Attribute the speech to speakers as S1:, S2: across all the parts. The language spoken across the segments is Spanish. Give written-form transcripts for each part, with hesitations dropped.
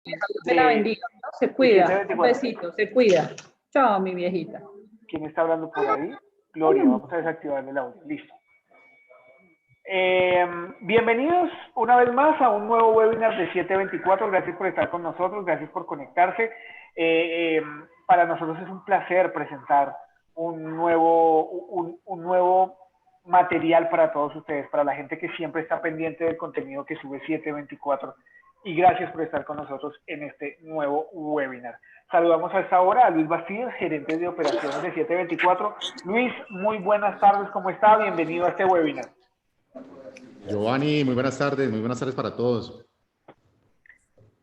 S1: Se la
S2: de,
S1: bendiga, ¿no? Se
S2: de
S1: cuida. Un
S2: 724.
S1: besito, se cuida. Chao, mi viejita.
S2: ¿Quién está hablando por ahí? Gloria, vamos a desactivarle el audio. Listo. Bienvenidos una vez más a un nuevo webinar de 724. Gracias por estar con nosotros, gracias por conectarse. Para nosotros es un placer presentar un nuevo material para todos ustedes, para la gente que siempre está pendiente del contenido que sube 724. Y gracias por estar con nosotros en este nuevo webinar. Saludamos a esta hora a Luis Bastidas, gerente de operaciones de 724. Luis, muy buenas tardes, ¿cómo está? Bienvenido a este webinar.
S3: Giovanni, muy buenas tardes para todos.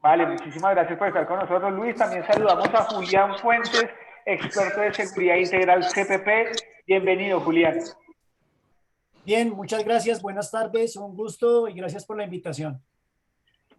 S2: Vale, muchísimas gracias por estar con nosotros, Luis. También saludamos a Julián Fuentes, experto de seguridad integral CPP. Bienvenido, Julián.
S4: Bien, muchas gracias, buenas tardes, un gusto y gracias por la invitación.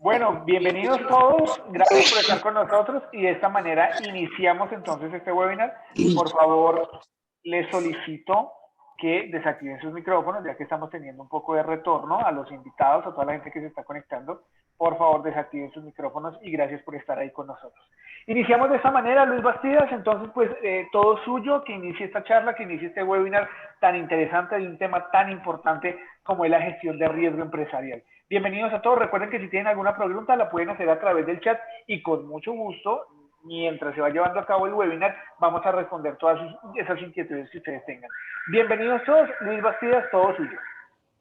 S2: Bueno, bienvenidos todos, gracias por estar con nosotros y de esta manera iniciamos entonces este webinar. Por favor, les solicito que desactiven sus micrófonos, ya que estamos teniendo un poco de retorno a los invitados, a toda la gente que se está conectando. Por favor, desactiven sus micrófonos y gracias por estar ahí con nosotros. Iniciamos de esta manera, Luis Bastidas, entonces pues todo suyo, que inicie esta charla, que inicie este webinar tan interesante de un tema tan importante como es la gestión de riesgo empresarial. Bienvenidos a todos, recuerden que si tienen alguna pregunta la pueden hacer a través del chat y con mucho gusto, mientras se va llevando a cabo el webinar, vamos a responder todas esas inquietudes que ustedes tengan. Bienvenidos todos, Luis Bastidas, todo suyo.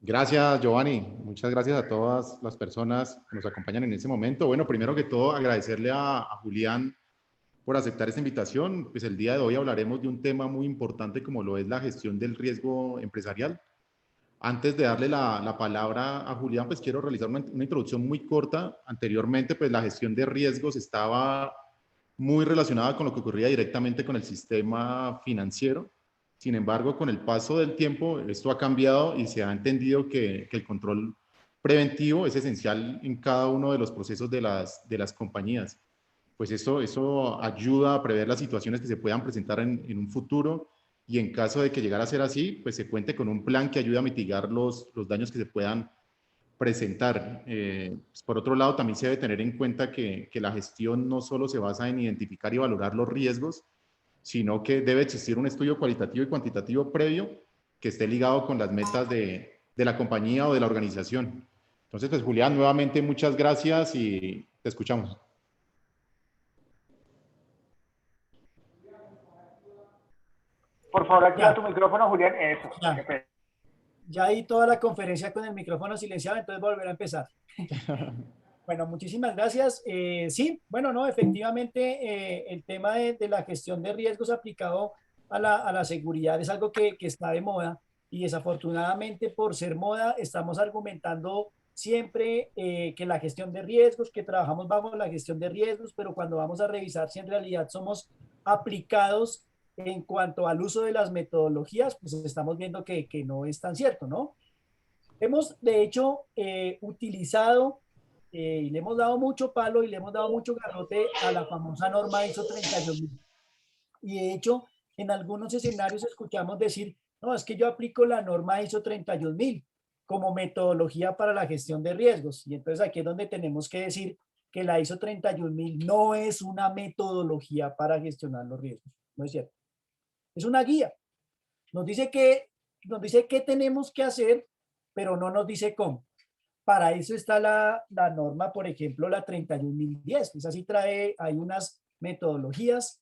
S3: Gracias, Giovanni. Muchas gracias a todas las personas que nos acompañan en este momento. Bueno, primero que todo, agradecerle a Julián por aceptar esta invitación. Pues el día de hoy hablaremos de un tema muy importante como lo es la gestión del riesgo empresarial. Antes de darle la palabra a Julián, pues quiero realizar una introducción muy corta. Anteriormente, pues la gestión de riesgos estaba muy relacionada con lo que ocurría directamente con el sistema financiero. Sin embargo, con el paso del tiempo, esto ha cambiado y se ha entendido que el control preventivo es esencial en cada uno de los procesos de las compañías. Pues eso ayuda a prever las situaciones que se puedan presentar en un futuro y en caso de que llegara a ser así, pues se cuente con un plan que ayude a mitigar los daños que se puedan presentar. Pues por otro lado, también se debe tener en cuenta que la gestión no solo se basa en identificar y valorar los riesgos, sino que debe existir un estudio cualitativo y cuantitativo previo que esté ligado con las metas de la compañía o de la organización. Entonces, pues Julián, nuevamente muchas gracias y te escuchamos.
S2: Por favor, activa tu micrófono, Julián. Eso.
S4: Ya di toda la conferencia con el micrófono silenciado, entonces volver a empezar. Bueno, muchísimas gracias. Sí, bueno, no, efectivamente el tema de la gestión de riesgos aplicado a la seguridad es algo que está de moda y desafortunadamente por ser moda estamos argumentando siempre que la gestión de riesgos, que trabajamos bajo la gestión de riesgos, pero cuando vamos a revisar si en realidad somos aplicados en cuanto al uso de las metodologías, pues estamos viendo que no es tan cierto, ¿no? Hemos, de hecho, utilizado y le hemos dado mucho palo y le hemos dado mucho garrote a la famosa norma ISO 31000. Y de hecho, en algunos escenarios escuchamos decir, no, es que yo aplico la norma ISO 31000 como metodología para la gestión de riesgos. Y entonces aquí es donde tenemos que decir que la ISO 31000 no es una metodología para gestionar los riesgos. No es cierto. Es una guía. Nos dice qué tenemos que hacer, pero no nos dice cómo. Para eso está la norma, por ejemplo, la 31010. Pues así trae, hay unas metodologías.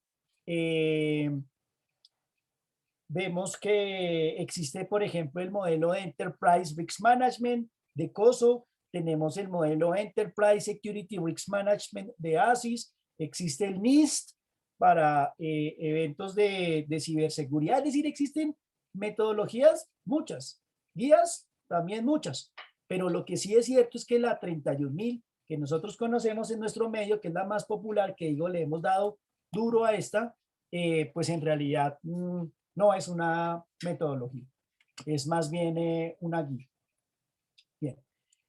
S4: Vemos que existe, por ejemplo, el modelo de Enterprise Risk Management de COSO. Tenemos el modelo Enterprise Security Risk Management de ASIS. Existe el NIST para eventos de ciberseguridad. Es decir, existen metodologías, muchas. Guías, también muchas. Pero lo que sí es cierto es que la 31000 que nosotros conocemos en nuestro medio, que es la más popular, que digo, le hemos dado duro a esta, pues en realidad no es una metodología, es más bien una guía. Bien.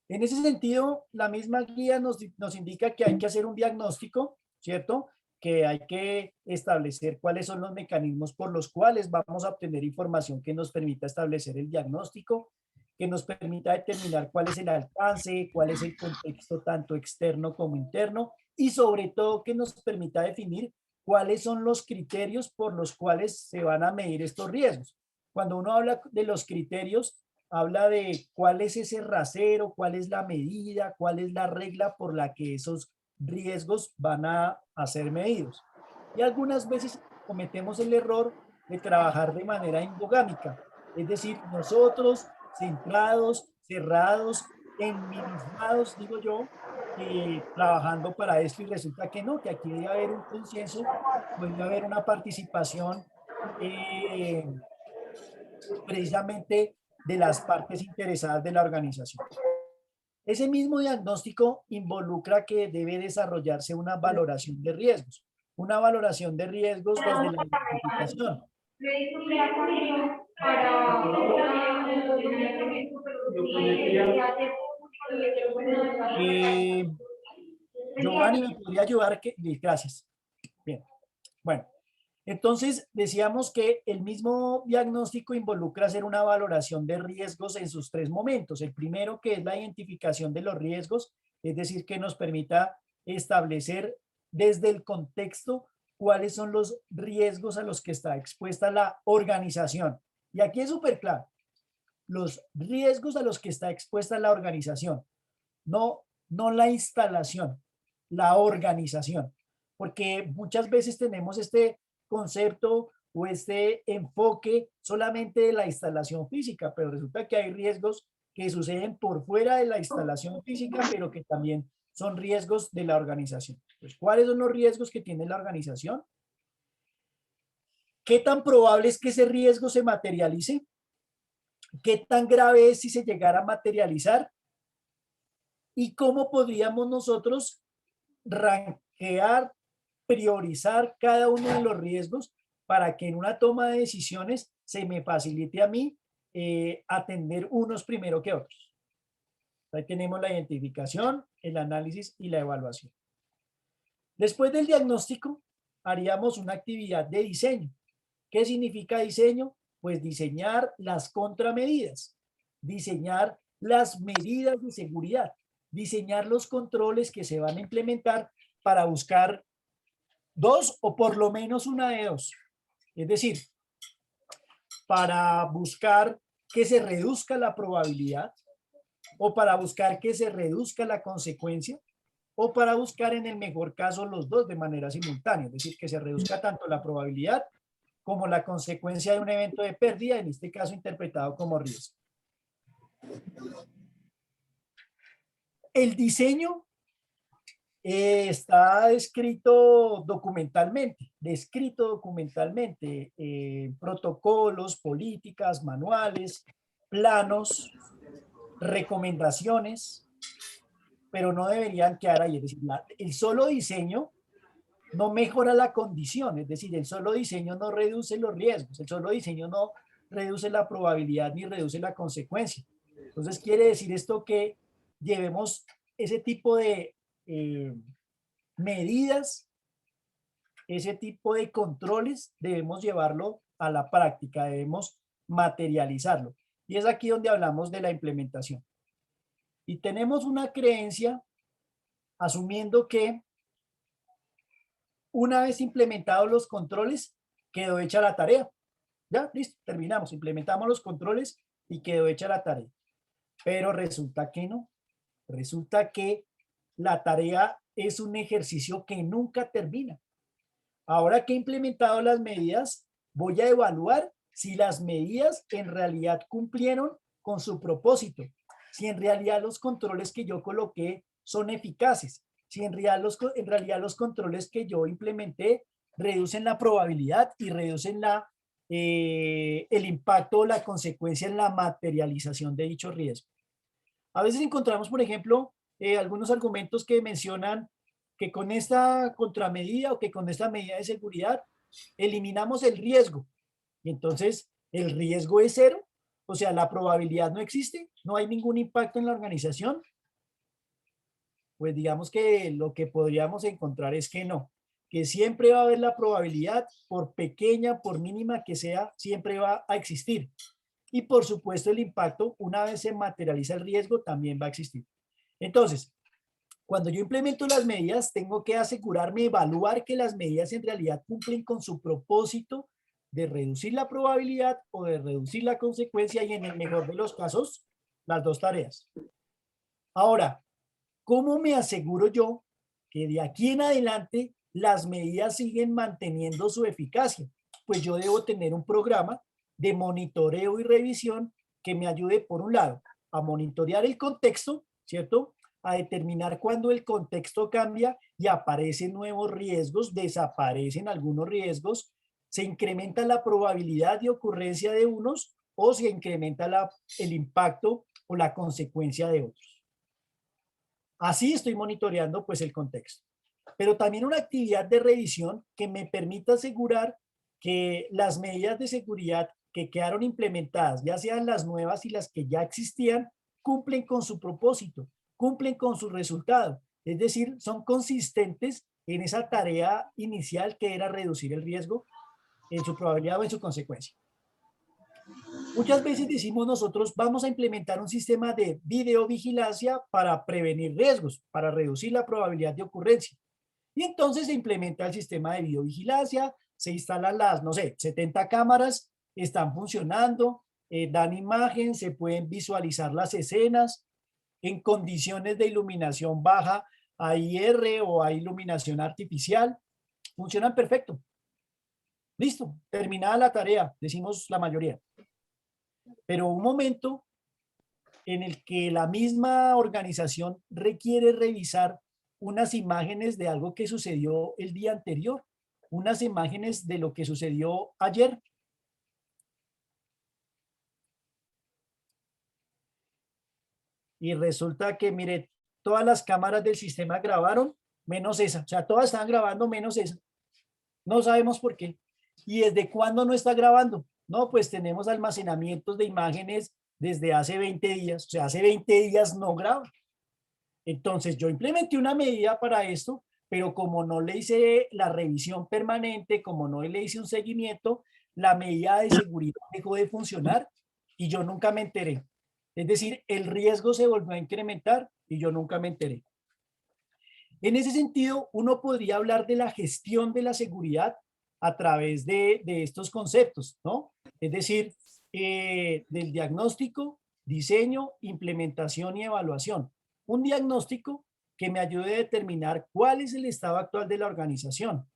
S4: En ese sentido, la misma guía nos indica que hay que hacer un diagnóstico, ¿cierto? Que hay que establecer cuáles son los mecanismos por los cuales vamos a obtener información que nos permita establecer el diagnóstico, que nos permita determinar cuál es el alcance, cuál es el contexto tanto externo como interno y sobre todo que nos permita definir cuáles son los criterios por los cuales se van a medir estos riesgos. Cuando uno habla de los criterios, habla de cuál es ese rasero, cuál es la medida, cuál es la regla por la que esos riesgos van a ser medidos. Y algunas veces cometemos el error de trabajar de manera endogámica, es decir, nosotros centrados, cerrados, enminimados, digo yo, trabajando para esto y resulta que no, que aquí debe haber un consenso, debe haber una participación precisamente de las partes interesadas de la organización. Ese mismo diagnóstico involucra que debe desarrollarse una valoración de riesgos desde la identificación. Giovanni, ¿me podría ayudar? Gracias. Bien. Bueno, entonces decíamos que el mismo diagnóstico involucra hacer una valoración de riesgos en sus tres momentos. El primero, que es la identificación de los riesgos, es decir, que nos permita establecer desde el contexto cuáles son los riesgos a los que está expuesta la organización. Y aquí es súper claro, los riesgos a los que está expuesta la organización, no la instalación, la organización. Porque muchas veces tenemos este concepto o este enfoque solamente de la instalación física, pero resulta que hay riesgos que suceden por fuera de la instalación física, pero que también son riesgos de la organización. Pues, ¿cuáles son los riesgos que tiene la organización? ¿Qué tan probable es que ese riesgo se materialice? ¿Qué tan grave es si se llegara a materializar? ¿Y cómo podríamos nosotros rankear, priorizar cada uno de los riesgos para que en una toma de decisiones se me facilite a mí atender unos primero que otros? Ahí tenemos la identificación, el análisis y la evaluación. Después del diagnóstico, haríamos una actividad de diseño. ¿Qué significa diseño? Pues diseñar las contramedidas, diseñar las medidas de seguridad, diseñar los controles que se van a implementar para buscar dos o por lo menos una de dos. Es decir, para buscar que se reduzca la probabilidad o para buscar que se reduzca la consecuencia o para buscar en el mejor caso los dos de manera simultánea. Es decir, que se reduzca tanto la probabilidad como la consecuencia de un evento de pérdida, en este caso interpretado como riesgo. El diseño está descrito documentalmente, protocolos, políticas, manuales, planos, recomendaciones, pero no deberían quedar ahí. Es decir, el solo diseño no mejora la condición, es decir, el solo diseño no reduce los riesgos, el solo diseño no reduce la probabilidad ni reduce la consecuencia. Entonces quiere decir esto que llevemos ese tipo de medidas, ese tipo de controles, debemos llevarlo a la práctica, debemos materializarlo. Y es aquí donde hablamos de la implementación. Y tenemos una creencia asumiendo que una vez implementados los controles, quedó hecha la tarea. Ya, listo, terminamos, implementamos los controles y quedó hecha la tarea. Pero resulta que no. Resulta que la tarea es un ejercicio que nunca termina. Ahora que he implementado las medidas, voy a evaluar si las medidas en realidad cumplieron con su propósito, si en realidad los controles que yo coloqué son eficaces, si en realidad los controles que yo implementé reducen la probabilidad y reducen el impacto o la consecuencia en la materialización de dicho riesgo. A veces encontramos, por ejemplo, algunos argumentos que mencionan que con esta contramedida o que con esta medida de seguridad eliminamos el riesgo. Y entonces, ¿el riesgo es cero? O sea, la probabilidad no existe, no hay ningún impacto en la organización. Pues digamos que lo que podríamos encontrar es que no, que siempre va a haber la probabilidad, por pequeña, por mínima que sea, siempre va a existir. Y por supuesto el impacto, una vez se materializa el riesgo, también va a existir. Entonces, Cuando yo implemento las medidas, tengo que asegurarme, evaluar que las medidas en realidad cumplen con su propósito de reducir la probabilidad o de reducir la consecuencia y en el mejor de los casos, las dos tareas. Ahora, ¿cómo me aseguro yo que de aquí en adelante las medidas siguen manteniendo su eficacia? Pues yo debo tener un programa de monitoreo y revisión que me ayude, por un lado, a monitorear el contexto, ¿cierto? A determinar cuándo el contexto cambia y aparecen nuevos riesgos, desaparecen algunos riesgos, se incrementa la probabilidad de ocurrencia de unos o se incrementa el impacto o la consecuencia de otros. Así estoy monitoreando pues el contexto. Pero también una actividad de revisión que me permita asegurar que las medidas de seguridad que quedaron implementadas, ya sean las nuevas y las que ya existían, cumplen con su propósito, cumplen con su resultado. Es decir, son consistentes en esa tarea inicial que era reducir el riesgo en su probabilidad o en su consecuencia. Muchas veces decimos nosotros, vamos a implementar un sistema de videovigilancia para prevenir riesgos, para reducir la probabilidad de ocurrencia. Y entonces se implementa el sistema de videovigilancia, se instalan las, no sé, 70 cámaras, están funcionando, dan imagen, se pueden visualizar las escenas. En condiciones de iluminación baja, hay IR o hay iluminación artificial, funcionan perfecto. Listo, terminada la tarea, decimos la mayoría. Pero un momento en el que la misma organización requiere revisar unas imágenes de algo que sucedió el día anterior, unas imágenes de lo que sucedió ayer. Y resulta que, mire, todas las cámaras del sistema grabaron, menos esa. O sea, todas están grabando menos esa. No sabemos por qué. ¿Y desde cuándo no está grabando? No, pues tenemos almacenamientos de imágenes desde hace 20 días. O sea, hace 20 días no graba. Entonces, yo implementé una medida para esto, pero como no le hice la revisión permanente, como no le hice un seguimiento, la medida de seguridad dejó de funcionar y yo nunca me enteré. Es decir, el riesgo se volvió a incrementar y yo nunca me enteré. En ese sentido, uno podría hablar de la gestión de la seguridad a través de estos conceptos, ¿no? Es decir, del diagnóstico, diseño, implementación y evaluación. Un diagnóstico que me ayude a determinar cuál es el estado actual de la organización.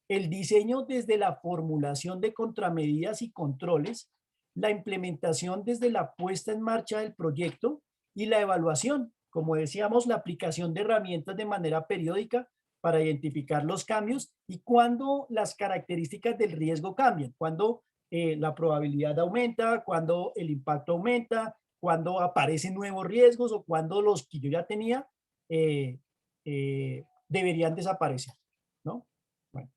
S4: El diseño desde la formulación de contramedidas y controles, la implementación desde la puesta en marcha del proyecto y la evaluación, como decíamos, la aplicación de herramientas de manera periódica para identificar los cambios y cuando las características del riesgo cambian, cuando la probabilidad aumenta, cuando el impacto aumenta, cuando aparecen nuevos riesgos o cuando los que yo ya tenía deberían desaparecer, ¿no? Bueno,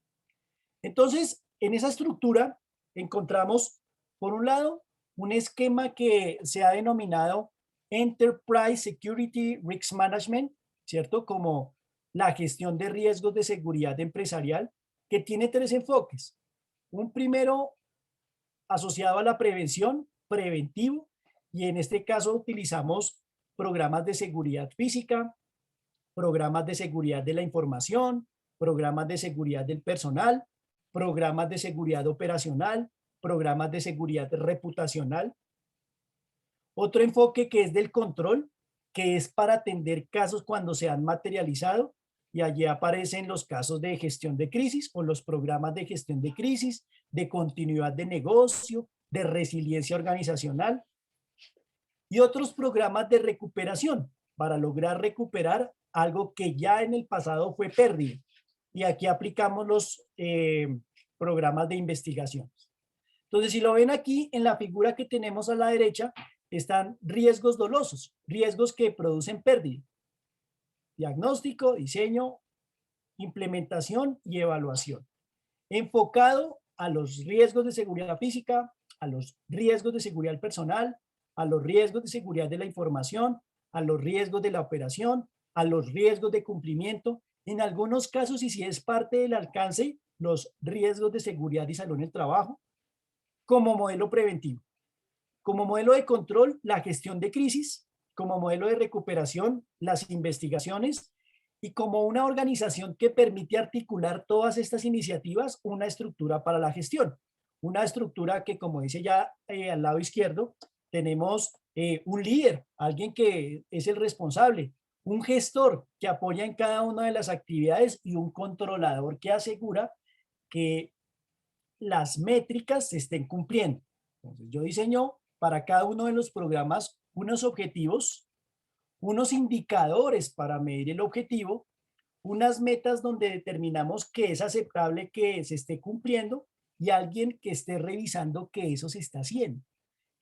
S4: entonces, en esa estructura encontramos, por un lado, un esquema que se ha denominado Enterprise Security Risk Management, ¿cierto? Como la gestión de riesgos de seguridad empresarial, que tiene tres enfoques. Un primero asociado a la prevención, preventivo, y en este caso utilizamos programas de seguridad física, programas de seguridad de la información, programas de seguridad del personal, programas de seguridad operacional, programas de seguridad reputacional. Otro enfoque que es del control, que es para atender casos cuando se han materializado, y allí aparecen los casos de gestión de crisis o los programas de gestión de crisis, de continuidad de negocio, de resiliencia organizacional, y otros programas de recuperación para lograr recuperar algo que ya en el pasado fue pérdida. Y aquí aplicamos los programas de investigación. Entonces, si lo ven aquí en la figura que tenemos a la derecha, están riesgos dolosos, riesgos que producen pérdida. Diagnóstico, diseño, implementación y evaluación. Enfocado a los riesgos de seguridad física, a los riesgos de seguridad personal, a los riesgos de seguridad de la información, a los riesgos de la operación, a los riesgos de cumplimiento. En algunos casos, y si es parte del alcance, los riesgos de seguridad y salud en el trabajo, como modelo preventivo. Como modelo de control, la gestión de crisis. Como modelo de recuperación, las investigaciones. y como una organización que permite articular todas estas iniciativas, una estructura para la gestión. Una estructura que, como dice ya al lado izquierdo, tenemos un líder, alguien que es el responsable, un gestor que apoya en cada una de las actividades y un controlador que asegura que las métricas se estén cumpliendo. Entonces, yo diseño para cada uno de los programas unos objetivos, unos indicadores para medir el objetivo, unas metas donde determinamos que es aceptable que se esté cumpliendo y alguien que esté revisando que eso se está haciendo,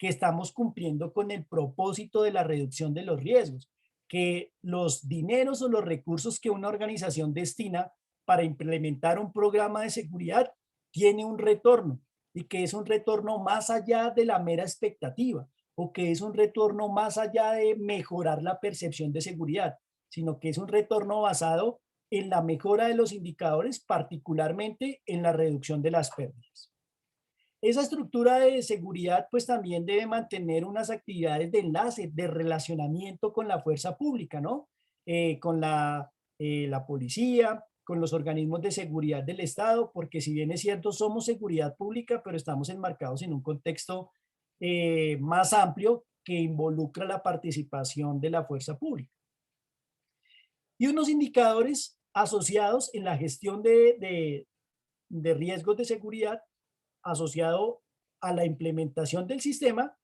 S4: que estamos cumpliendo con el propósito de la reducción de los riesgos, que los dineros o los recursos que una organización destina para implementar un programa de seguridad tiene un retorno y que es un retorno más allá de la mera expectativa o que es un retorno más allá de mejorar la percepción de seguridad, sino que es un retorno basado en la mejora de los indicadores, particularmente en la reducción de las pérdidas. Esa estructura de seguridad pues también debe mantener unas actividades de enlace, de relacionamiento con la fuerza pública, ¿no? Con la policía, con los organismos de seguridad del Estado, porque si bien es cierto somos seguridad pública, pero estamos enmarcados en un contexto más amplio que involucra la participación de la fuerza pública. Y unos indicadores asociados en la gestión de riesgos de seguridad asociado a la implementación del sistema,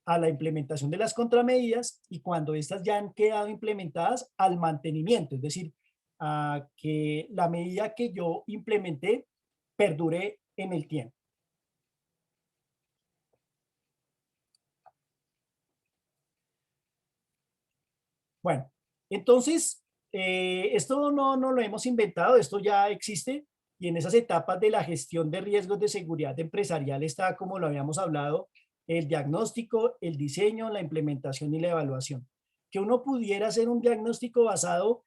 S4: a la implementación de las contramedidas y cuando estas ya han quedado implementadas al mantenimiento, es decir, a que la medida que yo implementé perdure en el tiempo. Bueno, entonces, esto no lo hemos inventado, esto ya existe y en esas etapas de la gestión de riesgos de seguridad empresarial está, como lo habíamos hablado, el diagnóstico, el diseño, la implementación y la evaluación. Que uno pudiera hacer un diagnóstico basado,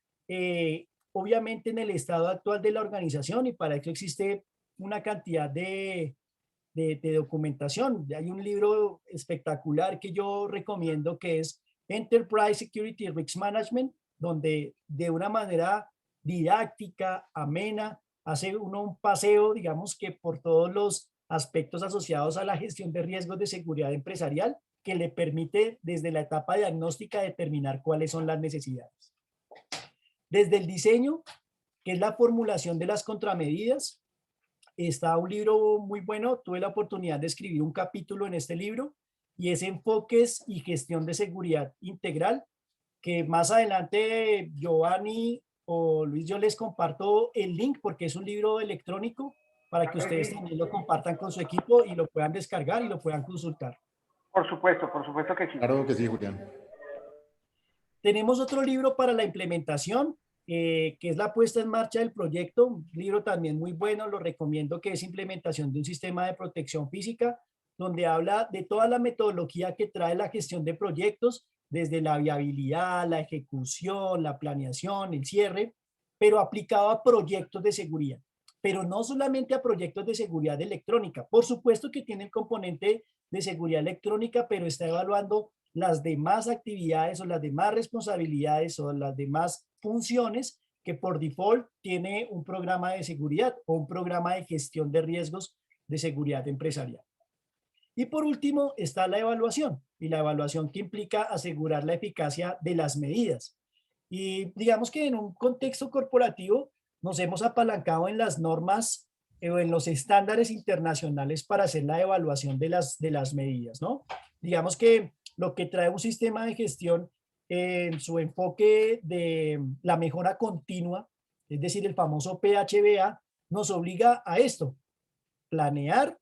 S4: obviamente, en el estado actual de la organización y para eso existe una cantidad de documentación. Hay un libro espectacular que yo recomiendo que es Enterprise Security Risk Management, donde de una manera didáctica, amena, hace uno un paseo, digamos que por todos los aspectos asociados a la gestión de riesgos de seguridad empresarial, que le permite desde la etapa diagnóstica determinar cuáles son las necesidades. Desde el diseño, que es la formulación de las contramedidas, está un libro muy bueno, tuve la oportunidad de escribir un capítulo en este libro, y es Enfoques y Gestión de Seguridad Integral, que más adelante Giovanni o Luis, yo les comparto el link porque es un libro electrónico para que ustedes también lo compartan con su equipo y lo puedan descargar y lo puedan consultar.
S2: Por supuesto que sí.
S3: Claro que sí, Julián.
S4: Tenemos otro libro para la implementación, que es la puesta en marcha del proyecto, un libro también muy bueno, lo recomiendo, que es Implementación de un Sistema de Protección Física, donde habla de toda la metodología que trae la gestión de proyectos, desde la viabilidad, la ejecución, la planeación, el cierre, pero aplicado a proyectos de seguridad. Pero no solamente a proyectos de seguridad electrónica. Por supuesto que tiene el componente de seguridad electrónica, pero está evaluando las demás actividades o las demás responsabilidades o las demás funciones que por default tiene un programa de seguridad o un programa de gestión de riesgos de seguridad empresarial. Y por último está la evaluación, y la evaluación que implica asegurar la eficacia de las medidas. Y digamos que en un contexto corporativo nos hemos apalancado en las normas o en los estándares internacionales para hacer la evaluación de las medidas, ¿no? Digamos que lo que trae un sistema de gestión en su enfoque de la mejora continua, es decir, el famoso PHBA, nos obliga a esto: planear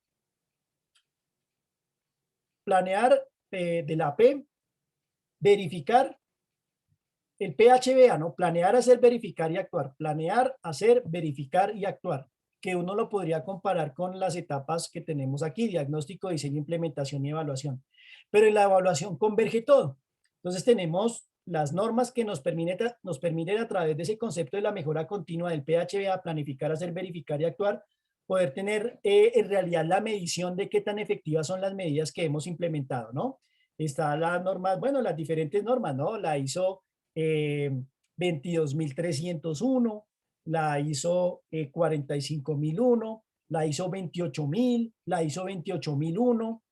S4: de la P, verificar, el PHBA, ¿no? Planear, hacer, verificar y actuar. Planear, hacer, verificar y actuar. Que uno lo podría comparar con las etapas que tenemos aquí: diagnóstico, diseño, implementación y evaluación. Pero en la evaluación converge todo. Entonces tenemos las normas que nos permiten a través de ese concepto de la mejora continua del PHBA, planificar, hacer, verificar y actuar, poder tener en realidad la medición de qué tan efectivas son las medidas que hemos implementado, ¿no? Está la norma, bueno, las diferentes normas, ¿no? La ISO 22301, la ISO 45001, la ISO 28000, la ISO 28001,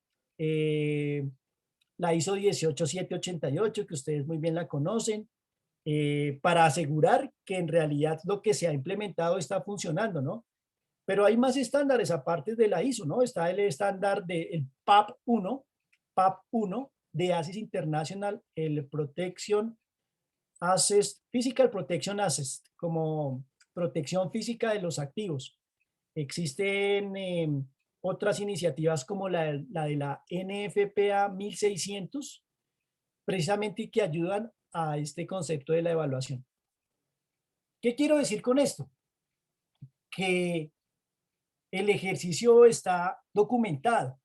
S4: la ISO 18788, que ustedes muy bien la conocen, para asegurar que en realidad lo que se ha implementado está funcionando, ¿no? Pero hay más estándares aparte de la ISO, ¿no? Está el estándar del PAP 1 de ASIS International, el Protection Assist, Physical Protection Assist, como protección física de los activos. Existen otras iniciativas como la de la NFPA 1600, precisamente que ayudan a este concepto de la evaluación. ¿Qué quiero decir con esto? Que el ejercicio está documentado.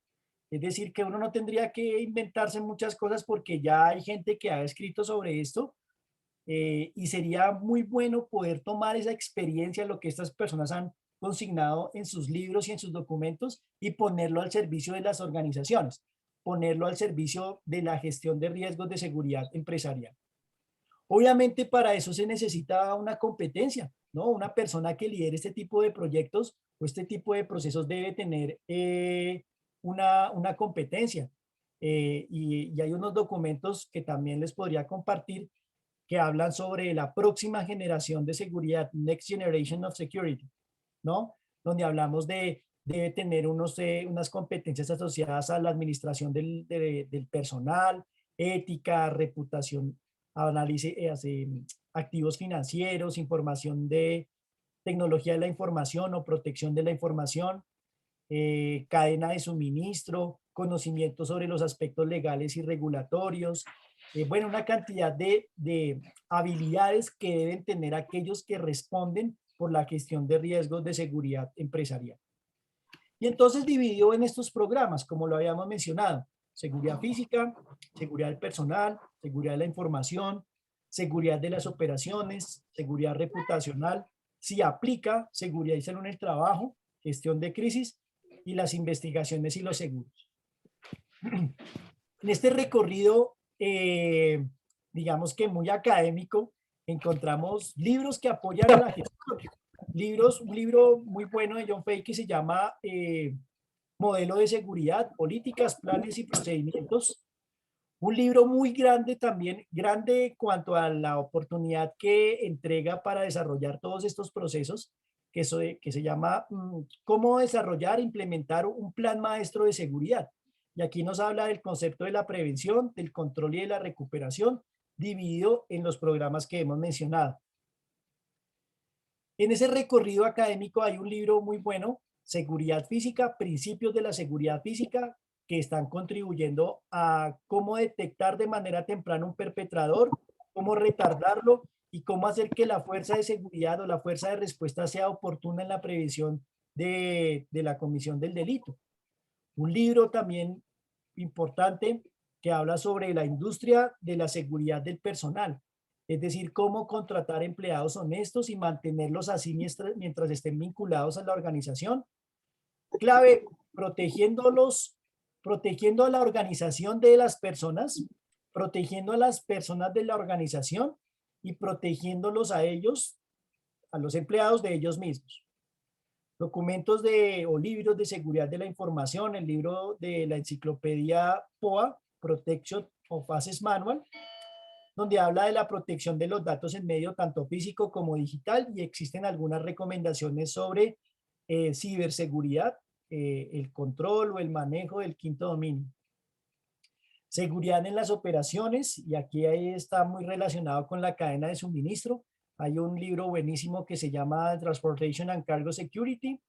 S4: Es decir, que uno no tendría que inventarse muchas cosas porque ya hay gente que ha escrito sobre esto, y sería muy bueno poder tomar esa experiencia, lo que estas personas han consignado en sus libros y en sus documentos, y ponerlo al servicio de las organizaciones, ponerlo al servicio de la gestión de riesgos de seguridad empresarial. Obviamente para eso se necesita una competencia, ¿no? Una persona que lidere este tipo de proyectos o este tipo de procesos debe tener una competencia. Y hay unos documentos que también les podría compartir que hablan sobre la próxima generación de seguridad, Next Generation of Security, ¿no? Donde hablamos de debe tener unas competencias asociadas a la administración del personal, ética, reputación, análisis, activos financieros, información de tecnología de la información o protección de la información, cadena de suministro, conocimiento sobre los aspectos legales y regulatorios, bueno, una cantidad de habilidades que deben tener aquellos que responden por la gestión de riesgos de seguridad empresarial. Y entonces dividió en estos programas, como lo habíamos mencionado: seguridad física, seguridad del personal, seguridad de la información, seguridad de las operaciones, seguridad reputacional, si aplica, seguridad y salud en el trabajo, gestión de crisis y las investigaciones y los seguros. En este recorrido, digamos que muy académico, encontramos libros que apoyan a la gestión. Un libro muy bueno de John Fay que se llama Modelo de Seguridad, Políticas, Planes y Procedimientos. Un libro muy grande también, grande en cuanto a la oportunidad que entrega para desarrollar todos estos procesos, que se llama Cómo desarrollar e implementar un plan maestro de seguridad. Y aquí nos habla del concepto de la prevención, del control y de la recuperación, dividido en los programas que hemos mencionado. En ese recorrido académico hay un libro muy bueno, Seguridad Física, Principios de la Seguridad Física, que están contribuyendo a cómo detectar de manera temprana un perpetrador, cómo retardarlo y cómo hacer que la fuerza de seguridad o la fuerza de respuesta sea oportuna en la prevención de la comisión del delito. Un libro también importante que habla sobre la industria de la seguridad del personal, es decir, cómo contratar empleados honestos y mantenerlos así mientras estén vinculados a la organización. Clave, protegiendo a la organización de las personas, protegiendo a las personas de la organización y protegiéndolos a ellos, a los empleados de ellos mismos. Documentos o libros de seguridad de la información, el libro de la enciclopedia POA, Protection of Assets Manual, donde habla de la protección de los datos en medio tanto físico como digital, y existen algunas recomendaciones sobre ciberseguridad, el control o el manejo del quinto dominio. Seguridad en las operaciones, y aquí ahí está muy relacionado con la cadena de suministro. Hay un libro buenísimo que se llama Transportation and Cargo Security,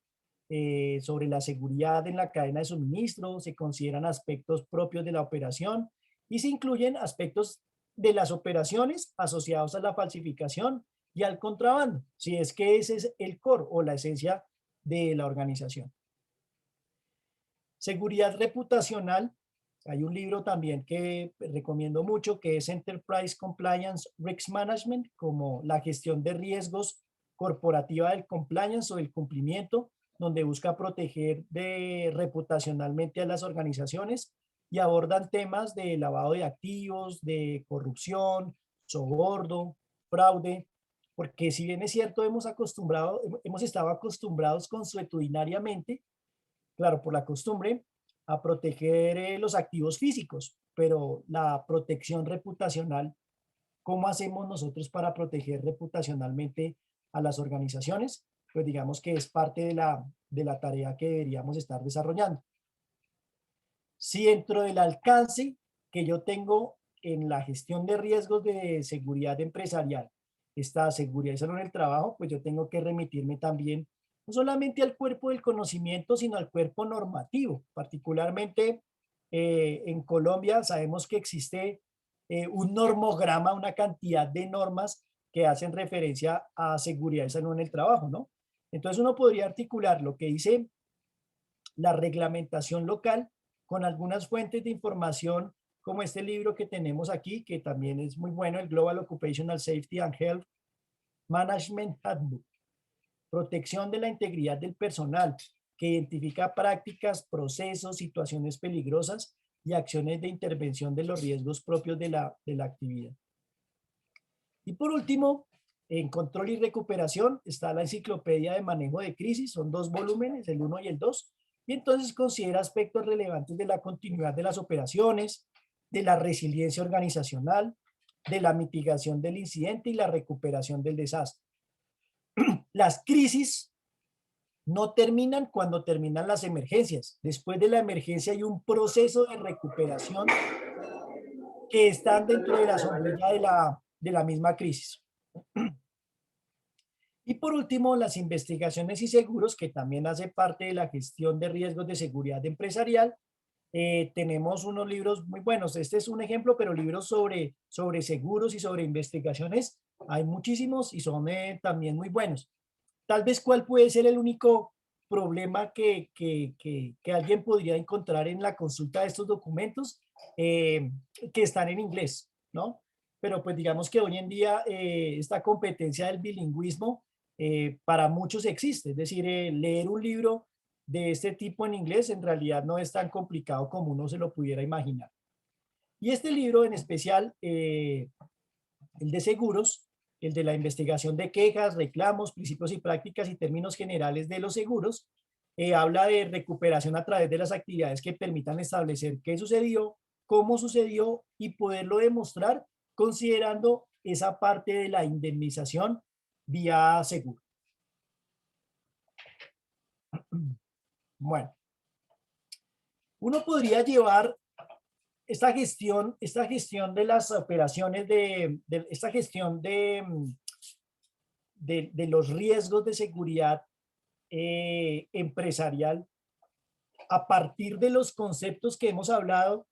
S4: sobre la seguridad en la cadena de suministro. Se consideran aspectos propios de la operación y se incluyen aspectos de las operaciones asociados a la falsificación y al contrabando, si es que ese es el core o la esencia de la organización. Seguridad reputacional. Hay un libro también que recomiendo mucho que es Enterprise Compliance Risk Management, como la gestión de riesgos corporativa del compliance o del cumplimiento, donde busca proteger reputacionalmente a las organizaciones, y abordan temas de lavado de activos, de corrupción, soborno, fraude, porque si bien es cierto, hemos estado acostumbrados consuetudinariamente, claro, por la costumbre, a proteger los activos físicos, pero la protección reputacional, ¿cómo hacemos nosotros para proteger reputacionalmente a las organizaciones? Pues digamos que es parte de la tarea que deberíamos estar desarrollando. Si dentro del alcance que yo tengo en la gestión de riesgos de seguridad empresarial está seguridad y salud en el trabajo, pues yo tengo que remitirme también no solamente al cuerpo del conocimiento, sino al cuerpo normativo. Particularmente en Colombia sabemos que existe un normograma, una cantidad de normas que hacen referencia a seguridad y salud en el trabajo, ¿no? Entonces uno podría articular lo que dice la reglamentación local con algunas fuentes de información como este libro que tenemos aquí, que también es muy bueno, el Global Occupational Safety and Health Management Handbook, protección de la integridad del personal, que identifica prácticas, procesos, situaciones peligrosas y acciones de intervención de los riesgos propios de la actividad. Y por último, en control y recuperación está la enciclopedia de manejo de crisis, son 2 volúmenes, el 1 y el 2, y entonces considera aspectos relevantes de la continuidad de las operaciones, de la resiliencia organizacional, de la mitigación del incidente y la recuperación del desastre. Las crisis no terminan cuando terminan las emergencias. Después de la emergencia hay un proceso de recuperación que están dentro de la sombrilla de la misma crisis. Y por último, las investigaciones y seguros, que también hace parte de la gestión de riesgos de seguridad empresarial. Tenemos unos libros muy buenos. Este es un ejemplo, pero libros sobre seguros y sobre investigaciones hay muchísimos y son también muy buenos. Tal vez cuál puede ser el único problema que alguien podría encontrar en la consulta de estos documentos, que están en inglés, ¿no? Pero pues digamos que hoy en día esta competencia del bilingüismo para muchos existe. Es decir, leer un libro de este tipo en inglés en realidad no es tan complicado como uno se lo pudiera imaginar. Y este libro en especial, el de seguros, el de la investigación de quejas, reclamos, principios y prácticas y términos generales de los seguros, habla de recuperación a través de las actividades que permitan establecer qué sucedió, cómo sucedió y poderlo demostrar considerando esa parte de la indemnización vía seguro. Bueno, uno podría llevar esta gestión de las operaciones, esta gestión de los riesgos de seguridad empresarial a partir de los conceptos que hemos hablado: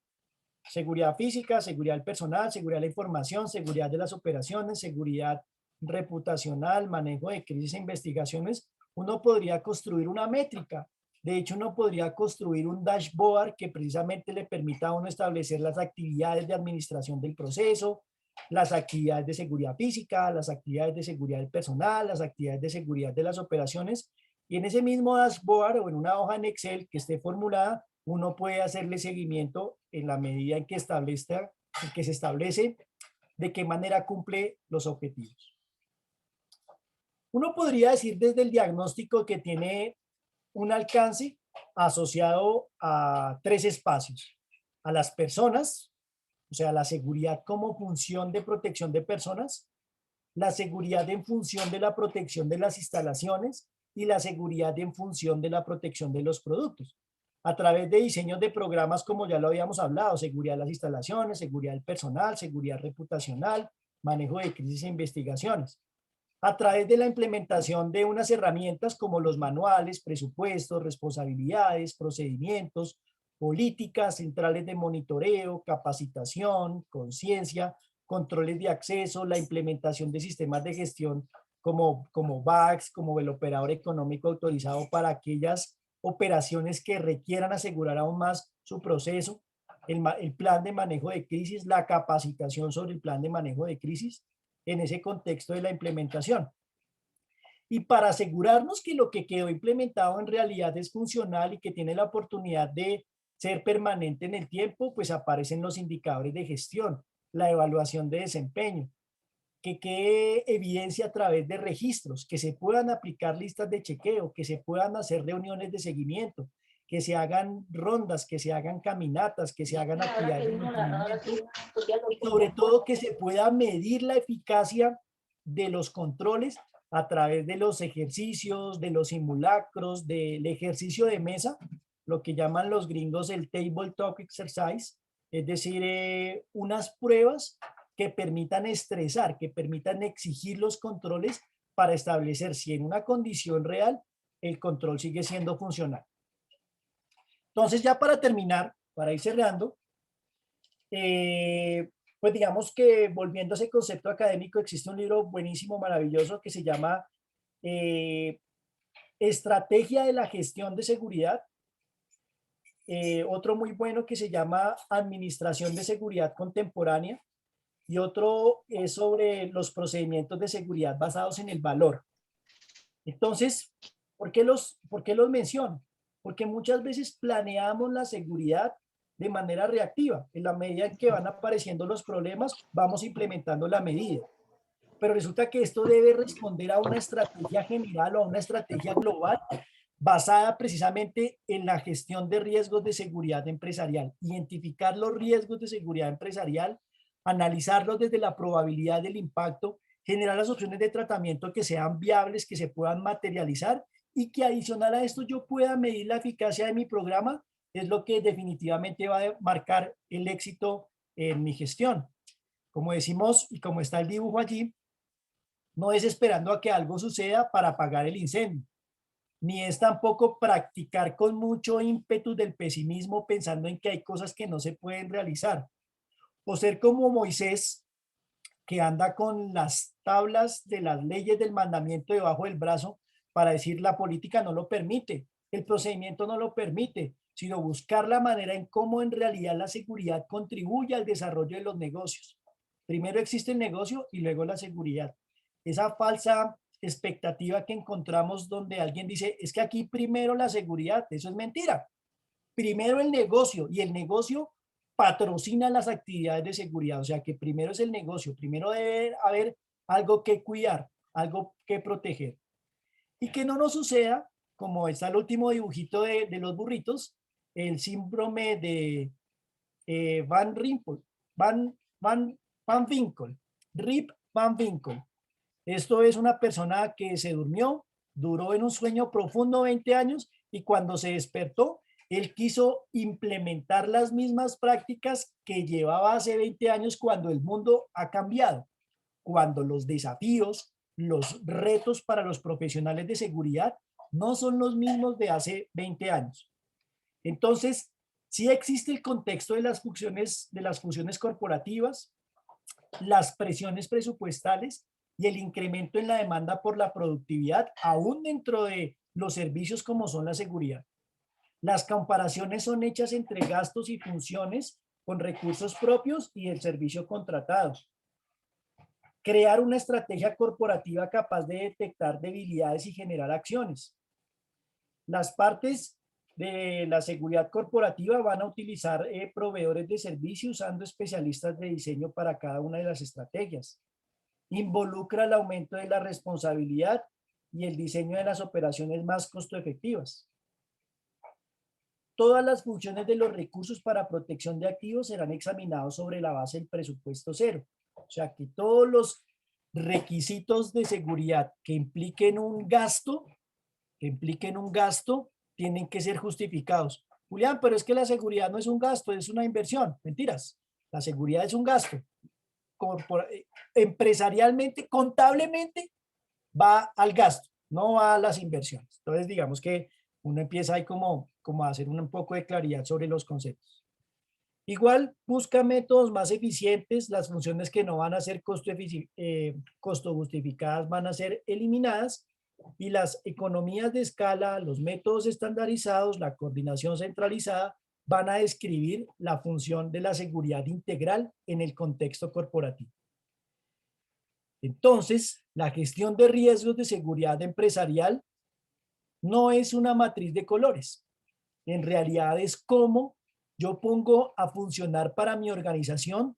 S4: seguridad física, seguridad del personal, seguridad de la información, seguridad de las operaciones, seguridad reputacional, manejo de crisis e investigaciones. Uno podría construir una métrica. De hecho, uno podría construir un dashboard que precisamente le permita a uno establecer las actividades de administración del proceso, las actividades de seguridad física, las actividades de seguridad del personal, las actividades de seguridad de las operaciones. Y en ese mismo dashboard o en una hoja en Excel que esté formulada, uno puede hacerle seguimiento en la medida en que se establece de qué manera cumple los objetivos. Uno podría decir desde el diagnóstico que tiene un alcance asociado a 3 espacios: a las personas, o sea, la seguridad como función de protección de personas, la seguridad en función de la protección de las instalaciones y la seguridad en función de la protección de los productos, a través de diseños de programas como ya lo habíamos hablado: seguridad de las instalaciones, seguridad del personal, seguridad reputacional, manejo de crisis e investigaciones, a través de la implementación de unas herramientas como los manuales, presupuestos, responsabilidades, procedimientos, políticas centrales de monitoreo, capacitación, conciencia, controles de acceso, la implementación de sistemas de gestión como BACS, como el operador económico autorizado para aquellas operaciones que requieran asegurar aún más su proceso, el plan de manejo de crisis, la capacitación sobre el plan de manejo de crisis en ese contexto de la implementación. Y para asegurarnos que lo que quedó implementado en realidad es funcional y que tiene la oportunidad de ser permanente en el tiempo, pues aparecen los indicadores de gestión, la evaluación de desempeño, que quede evidencia a través de registros, que se puedan aplicar listas de chequeo, que se puedan hacer reuniones de seguimiento, que se hagan rondas, que se hagan caminatas, que se hagan actividades de mantenimiento, y sobre todo que se pueda medir la eficacia de los controles a través de los ejercicios, de los simulacros, del ejercicio de mesa, lo que llaman los gringos el tabletop exercise, es decir, unas pruebas que permitan estresar, que permitan exigir los controles para establecer si en una condición real el control sigue siendo funcional. Entonces, ya para terminar, para ir cerrando, pues digamos que volviendo a ese concepto académico, existe un libro buenísimo, maravilloso, que se llama Estrategia de la Gestión de Seguridad. Otro muy bueno que se llama Administración de Seguridad Contemporánea. Y otro es sobre los procedimientos de seguridad basados en el valor. Entonces, ¿por qué los menciono? Porque muchas veces planeamos la seguridad de manera reactiva. En la medida en que van apareciendo los problemas, vamos implementando la medida. Pero resulta que esto debe responder a una estrategia general o a una estrategia global basada precisamente en la gestión de riesgos de seguridad empresarial. Identificar los riesgos de seguridad empresarial, analizarlos desde la probabilidad del impacto, generar las opciones de tratamiento que sean viables, que se puedan materializar y que adicional a esto yo pueda medir la eficacia de mi programa, es lo que definitivamente va a marcar el éxito en mi gestión. Como decimos y como está el dibujo allí, no es esperando a que algo suceda para apagar el incendio, ni es tampoco practicar con mucho ímpetu del pesimismo pensando en que hay cosas que no se pueden realizar, o ser como Moisés, que anda con las tablas de las leyes del mandamiento debajo del brazo para decir la política no lo permite, el procedimiento no lo permite, sino buscar la manera en cómo en realidad la seguridad contribuye al desarrollo de los negocios. Primero existe el negocio y luego la seguridad. Esa falsa expectativa que encontramos donde alguien dice, es que aquí primero la seguridad, eso es mentira. Primero el negocio, y el negocio patrocina las actividades de seguridad, o sea que primero es el negocio, primero debe haber algo que cuidar, algo que proteger. Y que no nos suceda, como está el último dibujito de los burritos, el síndrome de Van Rimpel, Van Winkle, Rip Van Winkle. Esto es una persona que se durmió, duró en un sueño profundo 20 años y cuando se despertó, él quiso implementar las mismas prácticas que llevaba hace 20 años cuando el mundo ha cambiado, cuando los desafíos, los retos para los profesionales de seguridad no son los mismos de hace 20 años. Entonces, sí existe el contexto de las funciones corporativas, las presiones presupuestales y el incremento en la demanda por la productividad, aún dentro de los servicios como son la seguridad. Las comparaciones son hechas entre gastos y funciones con recursos propios y el servicio contratado. Crear una estrategia corporativa capaz de detectar debilidades y generar acciones. Las partes de la seguridad corporativa van a utilizar proveedores de servicio usando especialistas de diseño para cada una de las estrategias. Involucra el aumento de la responsabilidad y el diseño de las operaciones más costo efectivas. Todas las funciones de los recursos para protección de activos serán examinados sobre la base del presupuesto cero. O sea que todos los requisitos de seguridad que impliquen un gasto, tienen que ser justificados. Julián, pero es que la seguridad no es un gasto, es una inversión. Mentiras. La seguridad es un gasto. Empresarialmente, contablemente, va al gasto, no va a las inversiones. Entonces, digamos que uno empieza ahí como a hacer un poco de claridad sobre los conceptos. Igual, busca métodos más eficientes, las funciones que no van a ser costo justificadas van a ser eliminadas y las economías de escala, los métodos estandarizados, la coordinación centralizada van a describir la función de la seguridad integral en el contexto corporativo. Entonces, la gestión de riesgos de seguridad empresarial no es una matriz de colores. En realidad es cómo yo pongo a funcionar para mi organización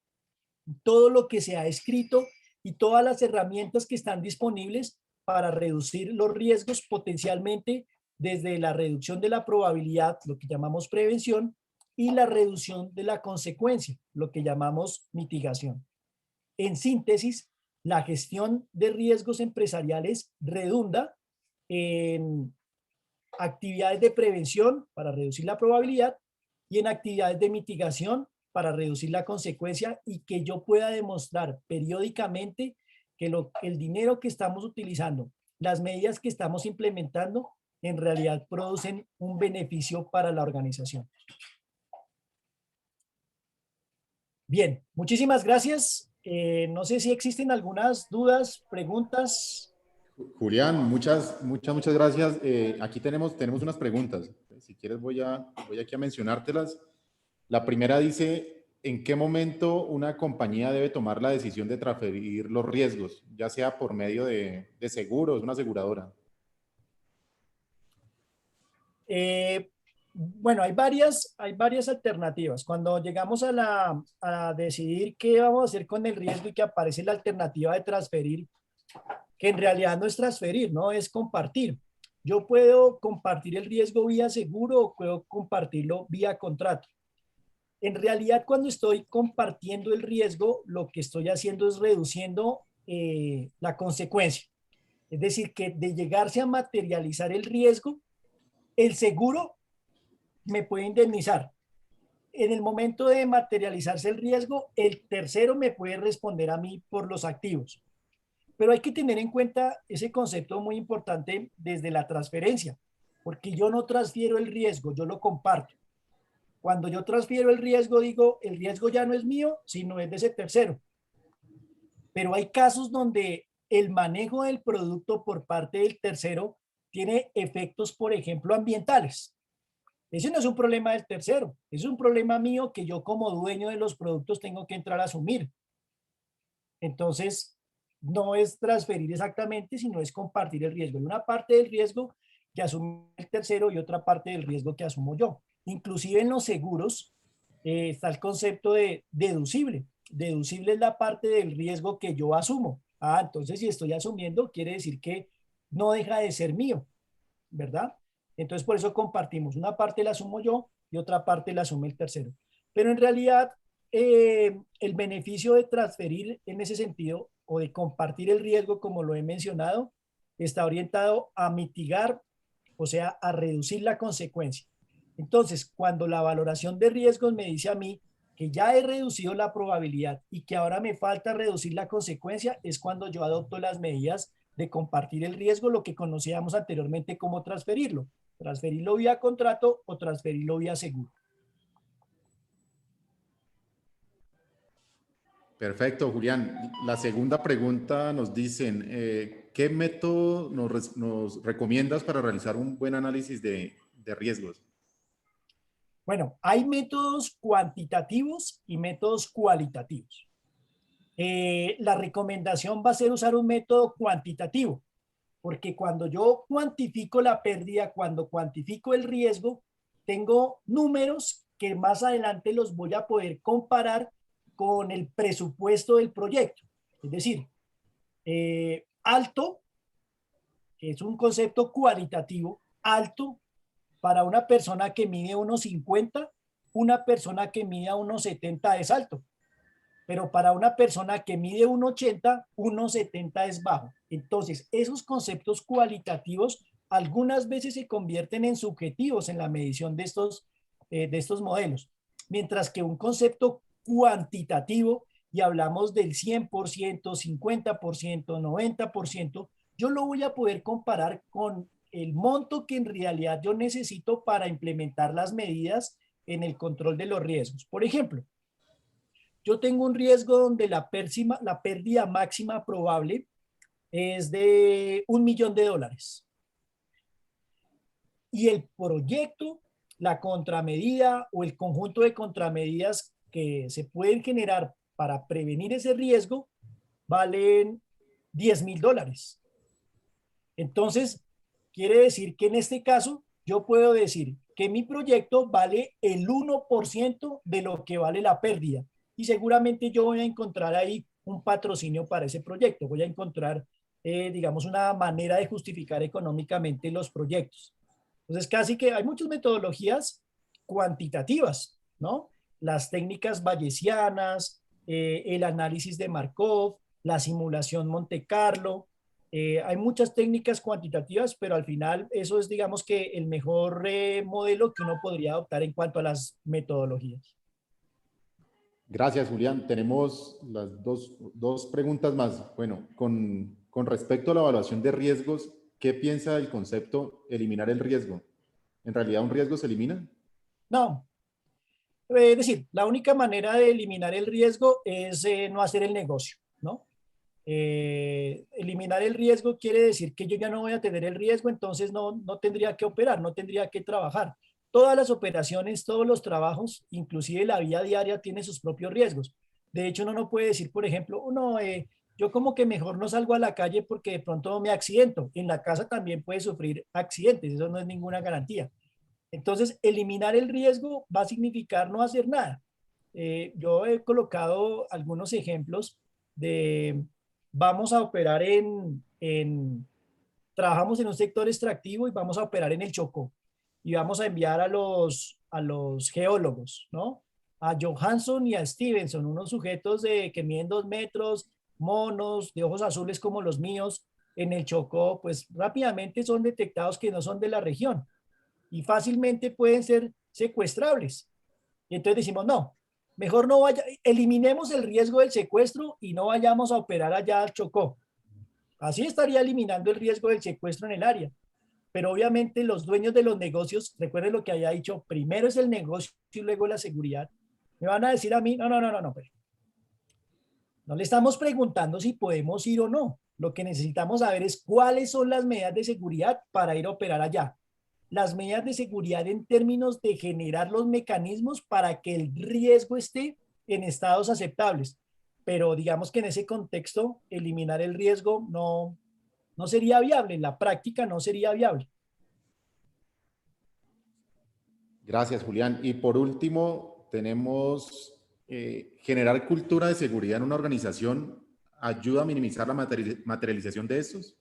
S4: todo lo que se ha escrito y todas las herramientas que están disponibles para reducir los riesgos potencialmente desde la reducción de la probabilidad, lo que llamamos prevención, y la reducción de la consecuencia, lo que llamamos mitigación. En síntesis, la gestión de riesgos empresariales redunda en actividades de prevención para reducir la probabilidad y en actividades de mitigación para reducir la consecuencia, y que yo pueda demostrar periódicamente que el dinero que estamos utilizando, las medidas que estamos implementando, en realidad producen un beneficio para la organización. Bien, muchísimas gracias. No sé si existen algunas dudas, preguntas.
S3: Julián, muchas gracias. Aquí tenemos unas preguntas. Si quieres voy aquí a mencionártelas. La primera dice, ¿en qué momento una compañía debe tomar la decisión de transferir los riesgos, ya sea por medio de seguros, una aseguradora?
S4: Bueno, hay varias alternativas. Cuando llegamos a decidir qué vamos a hacer con el riesgo y que aparece la alternativa de transferir, que en realidad no es transferir, no es compartir. Yo puedo compartir el riesgo vía seguro o puedo compartirlo vía contrato. En realidad, cuando estoy compartiendo el riesgo, lo que estoy haciendo es reduciendo la consecuencia. Es decir, que de llegarse a materializar el riesgo, el seguro me puede indemnizar. En el momento de materializarse el riesgo, el tercero me puede responder a mí por los activos. Pero hay que tener en cuenta ese concepto muy importante desde la transferencia, porque yo no transfiero el riesgo, yo lo comparto. Cuando yo transfiero el riesgo, digo, el riesgo ya no es mío, sino es de ese tercero. Pero hay casos donde el manejo del producto por parte del tercero tiene efectos, por ejemplo, ambientales. Ese no es un problema del tercero, es un problema mío que yo como dueño de los productos tengo que entrar a asumir. Entonces, no es transferir exactamente, sino es compartir el riesgo. Hay una parte del riesgo que asume el tercero y otra parte del riesgo que asumo yo. Inclusive en los seguros está el concepto de deducible. Deducible es la parte del riesgo que yo asumo. Ah, entonces si estoy asumiendo, quiere decir que no deja de ser mío, ¿verdad? Entonces por eso compartimos. Una parte la asumo yo y otra parte la asume el tercero. Pero en realidad el beneficio de transferir en ese sentido o de compartir el riesgo, como lo he mencionado, está orientado a mitigar, o sea, a reducir la consecuencia. Entonces, cuando la valoración de riesgos me dice a mí que ya he reducido la probabilidad y que ahora me falta reducir la consecuencia, es cuando yo adopto las medidas de compartir el riesgo, lo que conocíamos anteriormente como transferirlo. Transferirlo vía contrato o transferirlo vía seguro.
S3: Perfecto, Julián. La segunda pregunta nos dicen, ¿qué método nos recomiendas para realizar un buen análisis de riesgos?
S4: Bueno, hay métodos cuantitativos y métodos cualitativos. La recomendación va a ser usar un método cuantitativo, porque cuando yo cuantifico la pérdida, cuando cuantifico el riesgo, tengo números que más adelante los voy a poder comparar con el presupuesto del proyecto. Es decir, alto, que es un concepto cualitativo, alto para una persona que mide 1,50, una persona que mide 1,70 es alto. Pero para una persona que mide 1,80, 1,70 es bajo. Entonces, esos conceptos cualitativos algunas veces se convierten en subjetivos en la medición de estos modelos. Mientras que un concepto cuantitativo, y hablamos del 100%, 50%, 90%, yo lo voy a poder comparar con el monto que en realidad yo necesito para implementar las medidas en el control de los riesgos. Por ejemplo, yo tengo un riesgo donde la pérdida máxima probable es de $1 millón. Y el proyecto, la contramedida o el conjunto de contramedidas que se pueden generar para prevenir ese riesgo valen $10,000. Entonces, quiere decir que en este caso yo puedo decir que mi proyecto vale el 1% de lo que vale la pérdida. Y seguramente yo voy a encontrar ahí un patrocinio para ese proyecto, voy a encontrar, digamos, una manera de justificar económicamente los proyectos. Entonces, casi que hay muchas metodologías cuantitativas, ¿no? Las técnicas bayesianas, el análisis de Markov, la simulación Monte Carlo. Hay muchas técnicas cuantitativas, pero al final eso es, digamos, que el mejor modelo que uno podría adoptar en cuanto a las metodologías.
S3: Gracias, Julián. Tenemos las dos preguntas más. Bueno, con respecto a la evaluación de riesgos, ¿qué piensa del concepto eliminar el riesgo? ¿En realidad un riesgo se elimina?
S4: No, es decir, la única manera de eliminar el riesgo es no hacer el negocio, ¿no? Eliminar el riesgo quiere decir que yo ya no voy a tener el riesgo, entonces no tendría que operar, no tendría que trabajar. Todas las operaciones, todos los trabajos, inclusive la vida diaria, tiene sus propios riesgos. De hecho, uno no puede decir, por ejemplo, yo como que mejor no salgo a la calle porque de pronto me accidento. En la casa también puede sufrir accidentes, eso no es ninguna garantía. Entonces, eliminar el riesgo va a significar no hacer nada. Yo he colocado algunos ejemplos de, vamos a operar trabajamos en un sector extractivo y vamos a operar en el Chocó. Y vamos a enviar a los geólogos, ¿no? A Johansson y a Stevenson, unos sujetos que miden 2 metros, monos, de ojos azules como los míos, en el Chocó, pues rápidamente son detectados que no son de la región y fácilmente pueden ser secuestrables. Y entonces decimos, no, mejor no vaya, eliminemos el riesgo del secuestro y no vayamos a operar allá al Chocó. Así estaría eliminando el riesgo del secuestro en el área. Pero obviamente los dueños de los negocios, recuerden lo que había dicho, primero es el negocio y luego la seguridad. Me van a decir a mí, no, pero no le estamos preguntando si podemos ir o no. Lo que necesitamos saber es cuáles son las medidas de seguridad para ir a operar allá. Las medidas de seguridad en términos de generar los mecanismos para que el riesgo esté en estados aceptables. Pero digamos que en ese contexto, eliminar el riesgo no sería viable, en la práctica no sería viable.
S3: Gracias, Julián. Y por último, tenemos generar cultura de seguridad en una organización ayuda a minimizar la materialización de estos.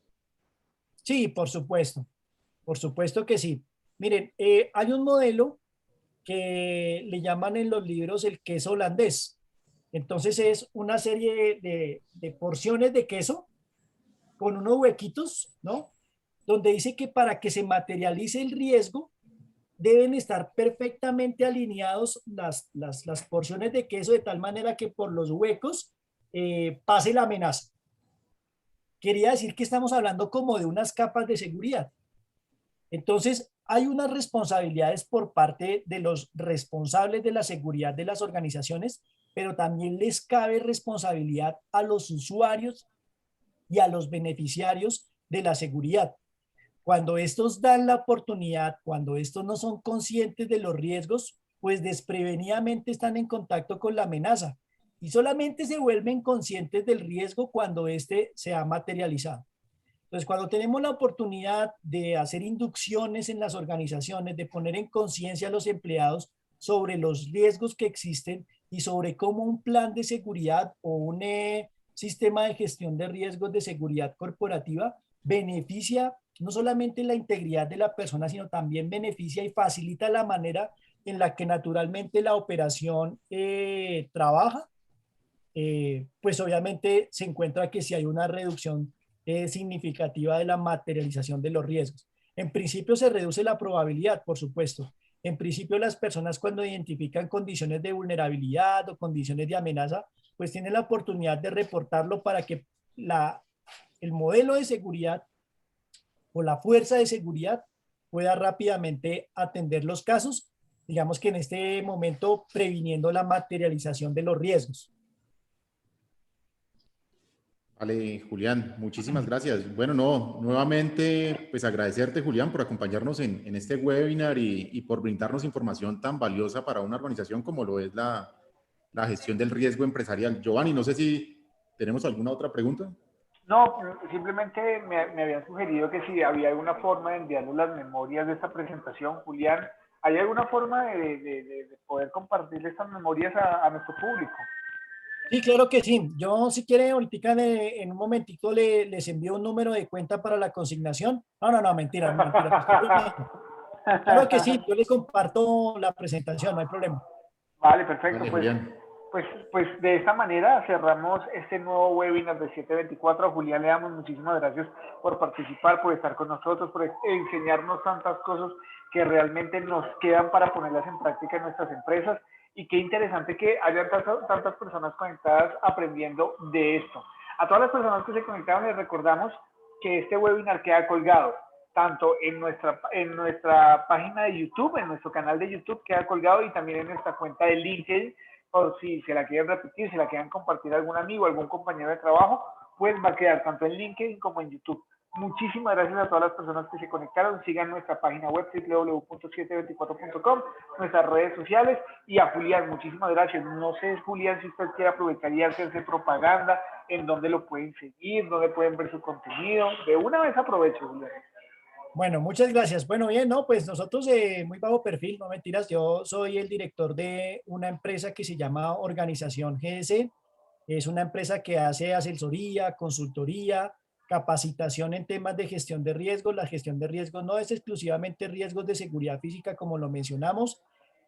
S4: Sí, por supuesto que sí. Miren, hay un modelo que le llaman en los libros el queso holandés. Entonces es una serie de porciones de queso con unos huequitos, ¿no? Donde dice que para que se materialice el riesgo, deben estar perfectamente alineados las porciones de queso de tal manera que por los huecos pase la amenaza. Quería decir que estamos hablando como de unas capas de seguridad. Entonces, hay unas responsabilidades por parte de los responsables de la seguridad de las organizaciones, pero también les cabe responsabilidad a los usuarios y a los beneficiarios de la seguridad. Cuando estos dan la oportunidad, cuando estos no son conscientes de los riesgos, pues desprevenidamente están en contacto con la amenaza y solamente se vuelven conscientes del riesgo cuando éste se ha materializado. Entonces, cuando tenemos la oportunidad de hacer inducciones en las organizaciones, de poner en conciencia a los empleados sobre los riesgos que existen y sobre cómo un plan de seguridad o un sistema de gestión de riesgos de seguridad corporativa beneficia no solamente la integridad de la persona, sino también beneficia y facilita la manera en la que naturalmente la operación trabaja, pues obviamente se encuentra que si hay una reducción significativa de la materialización de los riesgos. En principio se reduce la probabilidad, por supuesto. En principio las personas cuando identifican condiciones de vulnerabilidad o condiciones de amenaza, pues tienen la oportunidad de reportarlo para que el modelo de seguridad o la fuerza de seguridad pueda rápidamente atender los casos, digamos que en este momento previniendo la materialización de los riesgos.
S3: Vale, Julián, muchísimas gracias. Bueno, no, nuevamente, pues agradecerte, Julián, por acompañarnos en este webinar y por brindarnos información tan valiosa para una organización como lo es la gestión del riesgo empresarial. Giovanni, no sé si tenemos alguna otra pregunta.
S2: No, simplemente me habían sugerido que si había alguna forma de enviarnos las memorias de esta presentación, Julián, ¿hay alguna forma de poder compartir estas memorias a nuestro público?
S4: Sí, claro que sí. Yo, si quieren, ahorita en un momentito les envío un número de cuenta para la consignación. No, no, no, mentira, mentira. Estoy bromeando. Claro que sí, yo les comparto la presentación, no hay problema.
S2: Vale, perfecto.
S3: Vale,
S2: Pues,
S3: Julián.
S2: pues de esta manera cerramos este nuevo webinar de 724. A Julián le damos muchísimas gracias por participar, por estar con nosotros, por enseñarnos tantas cosas que realmente nos quedan para ponerlas en práctica en nuestras empresas. Y qué interesante que hayan tantas personas conectadas aprendiendo de esto. A todas las personas que se conectaron les recordamos que este webinar queda colgado tanto en nuestra página de YouTube, en nuestro canal de YouTube queda colgado y también en nuestra cuenta de LinkedIn, por si se la quieren repetir, si la quieren compartir a algún amigo, algún compañero de trabajo, pues va a quedar tanto en LinkedIn como en YouTube. Muchísimas gracias a todas las personas que se conectaron. Sigan nuestra página web www.724.com, nuestras redes sociales y a Julián, muchísimas gracias. No sé, Julián, si usted quiere aprovechar y hacerse propaganda, en dónde lo pueden seguir, dónde pueden ver su contenido. De una vez aprovecho, Julián.
S4: Bueno, muchas gracias. Bueno, bien, no, pues nosotros muy bajo perfil, no mentiras, yo soy el director de una empresa que se llama Organización GS. Es una empresa que hace asesoría, consultoría, capacitación en temas de gestión de riesgos. La gestión de riesgos no es exclusivamente riesgos de seguridad física, como lo mencionamos.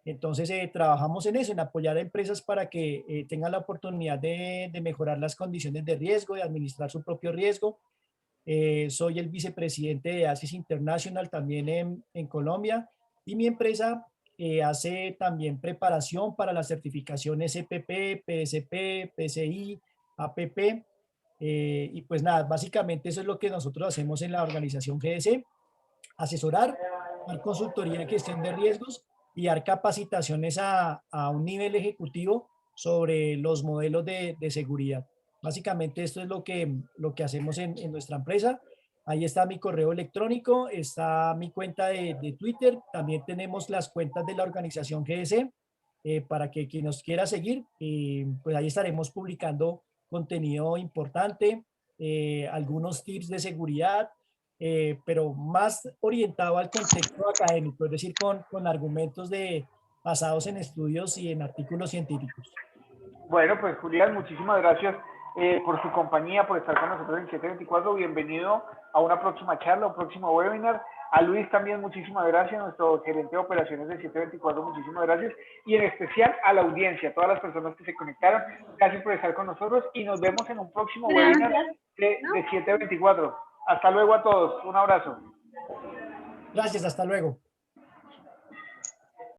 S4: Entonces, trabajamos en eso, en apoyar a empresas para que tengan la oportunidad de mejorar las condiciones de riesgo, de administrar su propio riesgo. Soy el vicepresidente de ASIS International también en Colombia y mi empresa hace también preparación para las certificaciones EPP, PSP, PCI, APP. Y pues nada, básicamente eso es lo que nosotros hacemos en la organización GS, asesorar, dar consultoría en gestión de riesgos y dar capacitaciones a un nivel ejecutivo sobre los modelos de seguridad. Básicamente esto es lo que hacemos en nuestra empresa. Ahí está mi correo electrónico, está mi cuenta de Twitter, también tenemos las cuentas de la organización GS para que quien nos quiera seguir, pues ahí estaremos publicando contenido importante, algunos tips de seguridad, pero más orientado al contexto académico, es decir, con argumentos basados en estudios y en artículos científicos.
S2: Bueno, pues Julián, muchísimas gracias por su compañía, por estar con nosotros en 724. Bienvenido a una próxima charla, un próximo webinar. A Luis también muchísimas gracias, nuestro gerente de operaciones de 724, muchísimas gracias. Y en especial a la audiencia, a todas las personas que se conectaron, gracias por estar con nosotros y nos vemos en un próximo webinar de 724. Hasta luego a todos, un abrazo.
S4: Gracias, hasta luego.